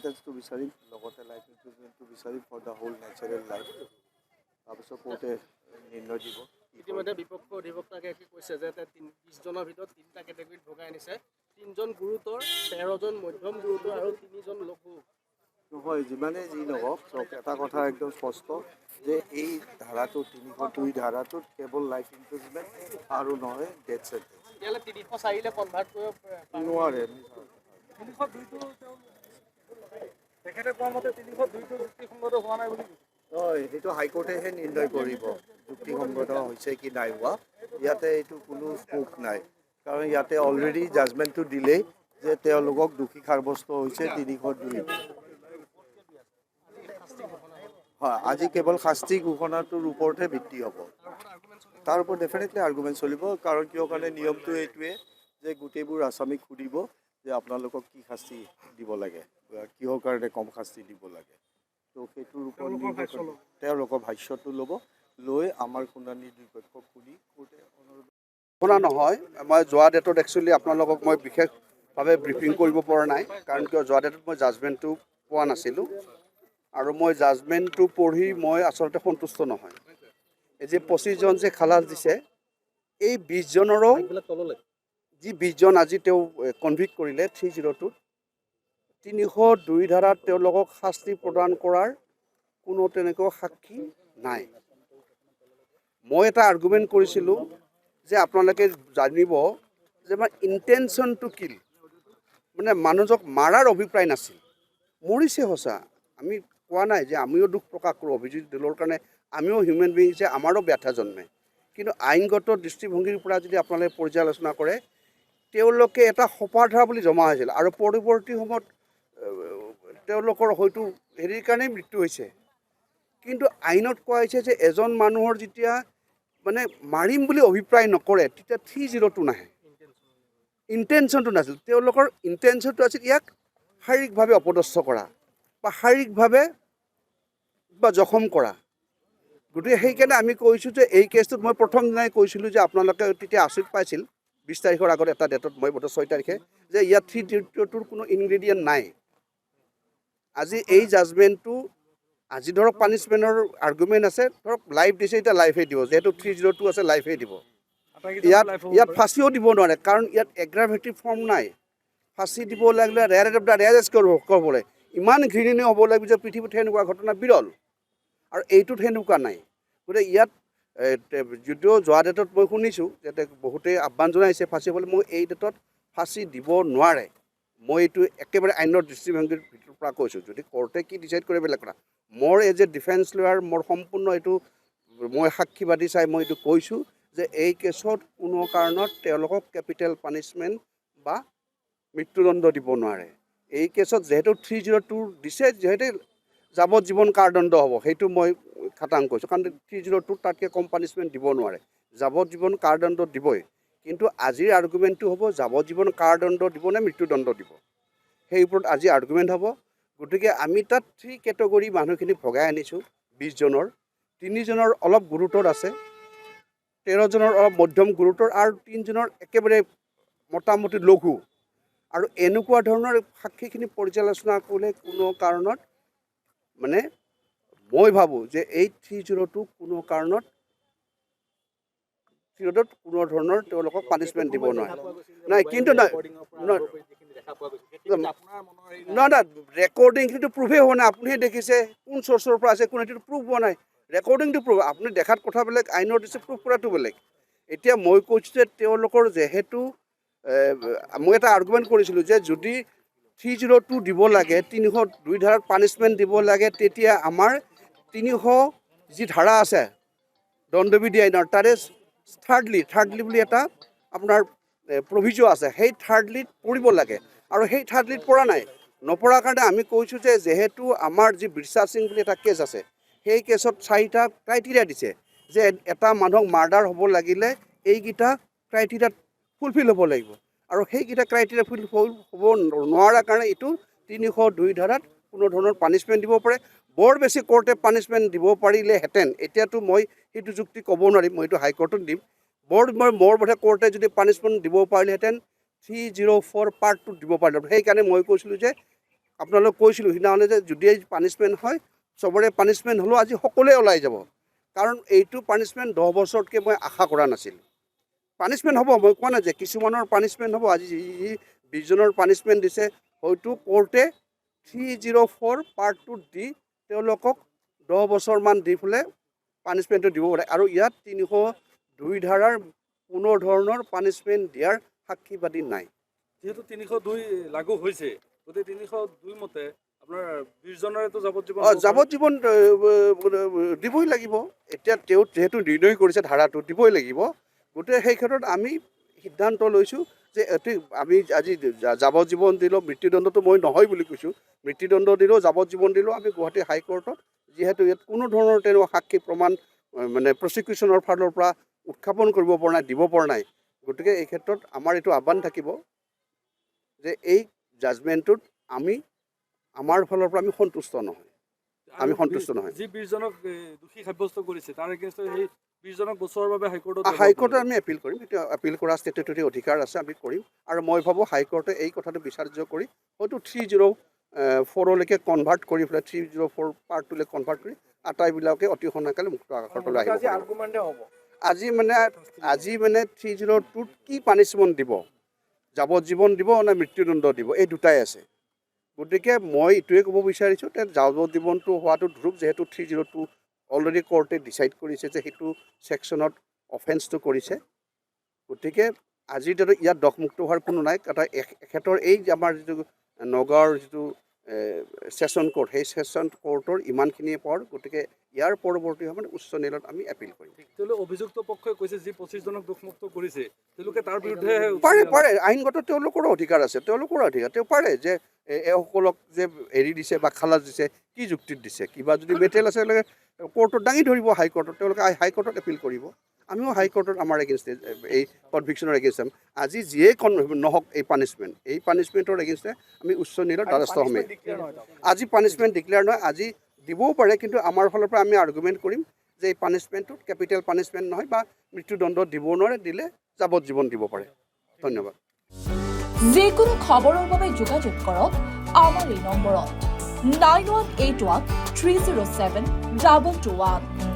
টেন্সটো বিচাৰিম লগতে লাইফ ইনক্লুজমেণ্টটো বিচাৰিম for the whole natural life তাৰপিছত কোৰ্টে নিৰ্ণয় দিব ইতিমধ্যে বিপক্ষ অধিবক্তাগৰাকীয়ে কৈছে যে 30জনৰ ভিতৰত 3টা কেটেগৰীত ভগাই আনিছে 3জন গুৰুতৰ 13জন মধ্যম গুৰুতৰ আৰু 3জন লঘু নহয় যিমানেই যি নহওক চব এটা কথা একদম স্পষ্ট যে এই ধাৰাটো 302 ধাৰাটোত কেৱল লাইফ ইনক্লুজমেণ্ট আৰু নহয় ডেথ চেণ্টেঞ্চ তেতিয়াহ'লে 304লে কনভাৰ্ট কৰিব নোৱাৰে 302টো তেখেতে কোৱা মতে 302টো যুক্তিসংগত হোৱা নাই বুলি নহয় সেইটো হাইকোৰ্টেহে নিৰ্ণয় কৰিব যুক্তিসংগত হৈছে কি নাই হোৱা ইয়াতে এইটো কোনো স্কোপ নাই কাৰণ ইয়াতে অলৰেডি জাজমেণ্টটো দিলেই যে তেওঁলোকক দোষী সাব্যস্ত হৈছে 302 হয় আজি কেৱল শাস্তি ঘোষণাটোৰ ওপৰতহে ভিত্তি হ'ব তাৰ ওপৰত ডেফিনেটলি আৰ্গুমেণ্ট চলিব কাৰণ কিয় কাৰণে নিয়মটো এইটোৱে যে গোটেইবোৰ আসামীক সুধিব যে আপোনালোকক কি শাস্তি দিব লাগে কিহৰ কাৰণে কম শাস্তি দিব লাগে তো সেইটোৰ ওপৰত তেওঁলোকৰ ভাষ্যটো ল'ব লৈ আমাৰ শুনানি দুয়োপক্ষক শুনি কোৰ্টে শুনা নহয় মই যোৱা ডেটত একচুৱেলি আপোনালোকক মই বিশেষভাৱে ব্ৰিফিং কৰিব পৰা নাই কাৰণ কিয় যোৱা ডেটত মই জাজমেণ্টটো পোৱা নাছিলোঁ আৰু মই জাজমেণ্টটো পঢ়ি মই আচলতে সন্তুষ্ট নহয় এই যে 25জন যে খালাচ দিছে এই 20জনৰো যি 20জন আজি তেওঁ কনভিক্ট কৰিলে 302 302 ধাৰাত তেওঁলোকক শাস্তি প্ৰদান কৰাৰ কোনো তেনেকুৱা সাক্ষী নাই মই এটা আৰ্গুমেণ্ট কৰিছিলোঁ যে আপোনালোকে জানিব যে আমাৰ ইণ্টেনশ্যন টু কিল মানে মানুহজনক মাৰাৰ অভিপ্ৰায় নাছিল মৰিছে সঁচা আমি কোৱা নাই যে আমিও দুখ প্ৰকাশ কৰোঁ অভিজিত দলৰ কাৰণে আমিও হিউমেন বিং যে আমাৰো ব্যথা জন্মে কিন্তু আইনগত দৃষ্টিভংগীৰ পৰা যদি আপোনালোকে পৰ্যালোচনা কৰে তেওঁলোকে এটা সপাধাৰা বুলি জমা হৈছিল আৰু পৰৱৰ্তী সময়ত তেওঁলোকৰ হয়তো হেৰিৰ কাৰণেই মৃত্যু হৈছে কিন্তু আইনত কোৱা হৈছে যে এজন মানুহৰ যেতিয়া মানে মাৰিম বুলি অভিপ্ৰায় নকৰে তেতিয়া 302 নাহে ইণ্টেনশ্যনটো নাছিল তেওঁলোকৰ ইণ্টেনশ্যনটো আছিল ইয়াক শাৰীৰিকভাৱে অপদস্থ কৰা বা শাৰীৰিকভাৱে বা জখম কৰা গতিকে সেইকাৰণে আমি কৈছোঁ যে এই কেছটোত মই প্ৰথম দিনাই কৈছিলোঁ যে আপোনালোকে তেতিয়া আচৰিত পাইছিল 20 তাৰিখৰ আগত এটা ডেটত মই বোধহয় 6 তাৰিখে যে ইয়াত 302টোৰ কোনো ইনগ্ৰেডিয়েণ্ট নাই আজি এই জাজমেণ্টটো আজি ধৰক পানিছমেণ্টৰ আৰ্গুমেণ্ট আছে ধৰক লাইফ দিছে এতিয়া লাইফে দিব যিহেতু 302 আছে লাইফে দিব ইয়াত ফাঁচিও দিব নোৱাৰে কাৰণ ইয়াত এগ্ৰাভেটিভ ফৰ্ম নাই ফাঁচি দিব লাগিলে ৰেয়াৰেষ্ট কৰিব লাগে ইমান ঘৃণনীয় হ'ব লাগিব যে পৃথিৱীত সেনেকুৱা ঘটনা বিৰল আৰু এইটোত সেনেকুৱা নাই গতিকে ইয়াত যদিও যোৱা ডেটত মই শুনিছোঁ যাতে বহুতেই আহ্বান জনাইছে ফাঁচি হ'বলৈ মই এই ডেটত ফাঁচি দিব নোৱাৰে মই এইটো একেবাৰে আইনৰ দৃষ্টিভংগীৰ ভিতৰৰ পৰা কৈছোঁ যদি কোৰ্টে কি ডিচাইড কৰে বেলেগ কথা মোৰ এজ এ ডিফেন্স লয়াৰ মোৰ সম্পূৰ্ণ এইটো মই সাক্ষীবাদী চাই মই এইটো কৈছোঁ যে এই কেছত কোনো কাৰণত তেওঁলোকক কেপিটেল পানিছমেণ্ট বা মৃত্যুদণ্ড দিব নোৱাৰে এই কেছত যিহেতু 302 দিছে যিহেতু যাৱজ্জীৱন কাৰাদণ্ড হ'ব সেইটো মই খাটাং কৈছোঁ কাৰণ 302 তাতকৈ কম পানিছমেণ্ট দিব নোৱাৰে যাৱজ্জীৱন কাৰাদণ্ড দিবই কিন্তু আজিৰ আৰ্গুমেণ্টটো হ'ব যাৱজ্জীৱন কাৰাদণ্ড দিব নে মৃত্যুদণ্ড দিব সেই ওপৰত আজি আৰ্গুমেণ্ট হ'ব গতিকে আমি তাত 3 কেটেগৰী মানুহখিনি ভগাই আনিছোঁ 20জনৰ 3জনৰ অলপ গুৰুতৰ আছে 13জনৰ অলপ মধ্যম গুৰুতৰ আৰু 3জনৰ একেবাৰে মোটামুটি লঘু আৰু এনেকুৱা ধৰণৰ সাক্ষীখিনি পৰ্যালোচনা কৰিলে কোনো কাৰণত মানে মই ভাবোঁ যে এই 302 কোনো কাৰণত 302 কোনো ধৰণৰ তেওঁলোকক পানিছমেণ্ট দিব নোৱাৰে নাই কিন্তু নাই ৰেকৰ্ডিংখিনিতো প্ৰুফেই হোৱা নাই আপুনিহে দেখিছে কোন চ'ৰ্চৰ পৰা আছে কোন সেইটোতো প্ৰুফ হোৱা নাই ৰেকৰ্ডিংটো প্ৰুফ আপুনি দেখাত কথা বেলেগ আইনৰ দিছে প্ৰুফ কৰাটো বেলেগ এতিয়া মই কৈছোঁ যে তেওঁলোকৰ যিহেতু মই এটা আৰ্গুমেণ্ট কৰিছিলোঁ যে যদি 302 দিব লাগে 302 ধাৰাত পানিছমেণ্ট দিব লাগে তেতিয়া আমাৰ 300 যি ধাৰা আছে দণ্ডবিধি আইনৰ তাৰে থাৰ্ডলি বুলি এটা আপোনাৰ প্ৰভিজো আছে সেই থাৰ্ডলিত পৰিব লাগে আৰু সেই থাৰ্ডলিত পৰা নাই নপৰাৰ কাৰণে আমি কৈছোঁ যে যিহেতু আমাৰ যি বিৰছা সিং বুলি এটা কেছ আছে সেই কেছত 4টা ক্ৰাইটেৰিয়া দিছে যে এটা মানুহক মাৰ্ডাৰ হ'ব লাগিলে এইকেইটা ক্ৰাইটেৰিয়াত ফুলফিল হ'ব লাগিব আৰু সেইকেইটা ক্ৰাইটেৰিয়া ফুলফিল হ'ব নোৱাৰাৰ কাৰণে এইটো 302 ধাৰাত কোনো ধৰণৰ পানিছমেণ্ট দিব পাৰে বৰ বেছি কোৰ্টে পানিছমেণ্ট দিব পাৰিলেহেঁতেন এতিয়াতো মই সেইটো যুক্তি ক'ব নোৱাৰিম মই এইটো হাইকোৰ্টত দিম মোৰ বোধে কোৰ্টে যদি পানিছমেণ্ট দিব পাৰিলেহেঁতেন 304 পাৰ্ট 2 দিব পাৰিলে সেইকাৰণে মই কৈছিলোঁ যে আপোনালোক কৈছিলোঁ সিদিনাখনে যে যদি পানিছমেণ্ট হয় চবৰে পানিছমেণ্ট হ'লেও আজি সকলোৱে ওলাই যাব কাৰণ এইটো পানিছমেণ্ট 10 বছৰতকৈ মই আশা কৰা নাছিলোঁ পানিছমেণ্ট হ'ব মই কোৱা নাই যে কিছুমানৰ পানিছমেণ্ট হ'ব আজি 20 জনৰ পানিছমেণ্ট দিছে হয়তো কোৰ্টে 304 পাৰ্ট 2 দি তেওঁলোকক 10 বছৰমান দি পেলাই পানিছমেণ্টটো দিব পাৰে আৰু ইয়াত 302 ধাৰাৰ কোনো ধৰণৰ পানিছমেণ্ট দিয়াৰ সাক্ষীবাদী নাই যেহেতু 302 লাগু হৈছে গতিকে 302 মতে আপোনাৰ 20 জনৰেতো যাৱজ্জীৱন যাৱজ্জীৱন দিবই লাগিব এতিয়া তেওঁ যেহেতু নিৰ্ণয় কৰিছে ধাৰাটো দিবই লাগিব গতিকে সেই ক্ষেত্ৰত আমি সিদ্ধান্ত লৈছোঁ যে আমি আজি যাৱজ্জীৱন দিলোঁ মৃত্যুদণ্ডটো মই নহয় বুলি কৈছোঁ মৃত্যুদণ্ড দিলেও যাৱজ্জীৱন দিলেও আমি গুৱাহাটী হাইকোৰ্টত যিহেতু ইয়াত কোনো ধৰণৰ তেনেকুৱা সাক্ষী প্ৰমাণ মানে প্ৰচিকিউশ্যনৰ ফালৰ পৰা উত্থাপন কৰিব পৰা নাই দিব পৰা নাই গতিকে এই ক্ষেত্ৰত আমাৰ এইটো আহ্বান থাকিব যে এই জাজমেণ্টটোত আমি আমাৰ ফালৰ পৰা আমি সন্তুষ্ট নহয় আমি সন্তুষ্ট নহয় যি 20 জনক দোষী সাব্যস্ত কৰিছে তাৰ এগেইনষ্টত সেই 20 জনক বচোৱাৰ বাবে হাইকোৰ্টত আমি এপিল কৰিম এতিয়া এপিল কৰা ষ্টেটুটৰী অধিকাৰ আছে আমি কৰিম আৰু মই ভাবোঁ হাইকোৰ্টে এই কথাটো বিচাৰ্য কৰি হয়তো 304লৈকে কনভাৰ্ট কৰি পেলাই 304 পাৰ্ট 2লৈ কনভাৰ্ট কৰি আটাইবিলাকে অতি সোনকালে মুক্ত আকাশলৈ আহিব আজি মানে 302ত কি পানিছমেণ্ট দিব যাৱজ্জীৱন দিব নে মৃত্যুদণ্ড দিব এই দুটাই আছে গতিকে মই এইটোৱে ক'ব বিচাৰিছোঁ যে যাৱজ্জীৱনটো হোৱাটো ধৰক যিহেতু 302 অলৰেডি কোৰ্টে ডিচাইড কৰিছে যে সেইটো ছেকশ্যনত অফেন্সটো কৰিছে গতিকে আজিৰ দিনত ইয়াত দোষমুক্ত হোৱাৰ কোনো নাই কাৰণ এখেতৰ এই আমাৰ যিটো নগাঁৱৰ যিটো ছেশ্যন কোৰ্ট সেই ছেশ্যন কোৰ্টৰ ইমানখিনিয়ে পৰ গতিকে ইয়াৰ পৰৱৰ্তী সময়ত উচ্চ ন্যায়ালয়ত আমি এপিল কৰিম তেওঁলোকে অভিযুক্ত পক্ষই কৈছে যি 25 জনক দোষমুক্ত কৰিছে তেওঁলোকে তাৰ বিৰুদ্ধে পাৰে আইনগত তেওঁলোকৰো অধিকাৰ আছে তেওঁলোকৰ অধিকাৰ তেওঁ পাৰে যে এওঁসকলক যে এৰি দিছে বা খালাচ দিছে কি যুক্তিত দিছে কিবা যদি মেটেৰিয়েল আছে তেওঁলোকে কোৰ্টত দাঙি ধৰিব হাইকোৰ্টত তেওঁলোকে হাইকোৰ্টত এপিল কৰিব আমিও হাইকোৰ্টত আমাৰ এগেইনষ্টে এই কনভিকশ্যনৰ এগেইনষ্টে আজি যিয়ে নহওক এই পানিছমেণ্টৰ এগেইনষ্টে আমি উচ্চ ন্যায়ালয়ত দ্বাৰস্থ হ'ম আজি পানিছমেণ্ট ডিক্লেয়াৰ নহয় আজি দিবও পাৰে কিন্তু আমাৰ ফালৰ পৰা আমি আৰ্গুমেণ্ট কৰিম যে এই পানিছমেণ্টটোত কেপিটেল পানিছমেণ্ট নহয় বা মৃত্যুদণ্ড দিব নোৱাৰে দিলে যাৱজ্জীৱন দিব পাৰে ধন্যবাদ যিকোনো খবৰৰ বাবে যোগাযোগ কৰক আমাৰ এই নম্বৰত 9181 307 2221